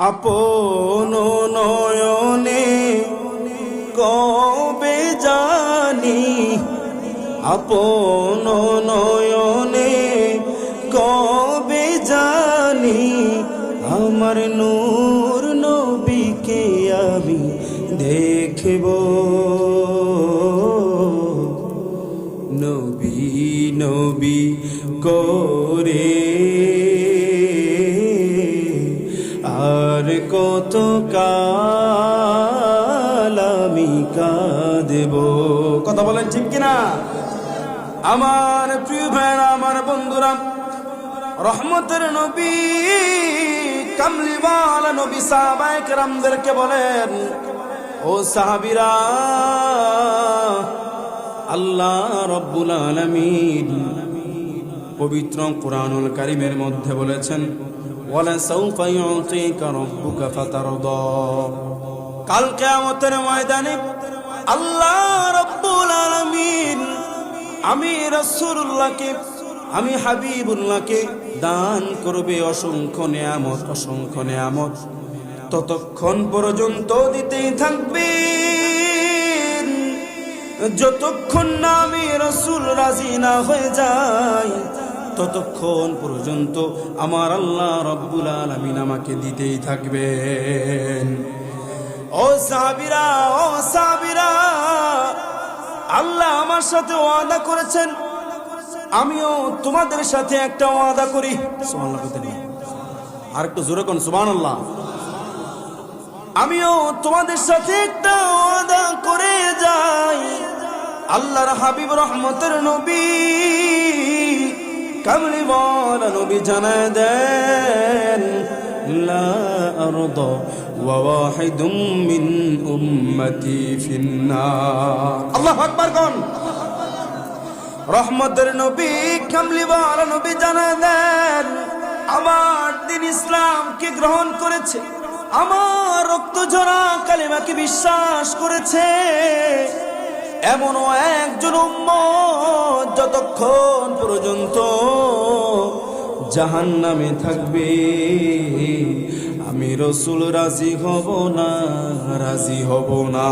আপন নয়নে কবে জানি, আপন নয়নে কবে জানি, আমার নূর নবীকে আমি দেখব। নবী নবী করে আর কত কাল আমি কাঁদব। কথা বলেন ঠিক কিনা? আমার প্রিয় ভাইরা, আমার বন্ধুরা, রহমতের নবী, কামলিওয়ালা নবী সাহাবায়ে কেরামদেরকে বলেন, ও সাহাবীরা, আল্লাহ রব্বুল আলামিন পবিত্র কুরআনুল কারীমের মধ্যে বলেছেন, ওয়ালা সাউফা ইউতিকা রাব্বুকা ফাতারদা। কাল কিয়ামতের ময়দানে আল্লাহ রব্বুল আলামিন আমি রাসূলুল্লাহকে, আমি হাবিবুল্লাহকে দান করবে অসংখ্য নিয়ামত, অসংখ্য নিয়ামত। ততক্ষণ পর্যন্ত দিতেই থাকবে যতক্ষণ না আমি রাসূল রাজি না হয়ে যাই, ততক্ষণ পর্যন্ত আমার আল্লাহ রব্বুল আলামিন আমাকে দিতেই থাকবেন। ও সাহাবীরা, ও সাহাবীরা, আল্লাহ আমার সাথে ওয়াদা করেছেন, আমিও তোমাদের সাথে একটা ওয়াদা করি। সুবহানাল্লাহ বলতে নেই, আর একটু জোরে কোন সুবহানাল্লাহ। আমিও তোমাদের সাথে একটা ওয়াদা করে যাই। আল্লাহর হাবিব রহমতের নবী, কামলিওয়ালা নবী জানায় দেন, লা আরদা ওয়া ওয়াহিদুম মিন উম্মতি ফিন্নার। আল্লাহু আকবার কোন। রহমতের নবী, কামলিওয়ালা নবী জানায় দেন, আমার দ্বীন ইসলামকে গ্রহণ করেছে, আমার রক্ত ঝরা কালিমাকে বিশ্বাস করেছে এমন একজন উম্মত যতক্ষণ পর্যন্ত জাহান্নামে থাকবে, আমি রাসূল রাজি হব না, রাজি হব না।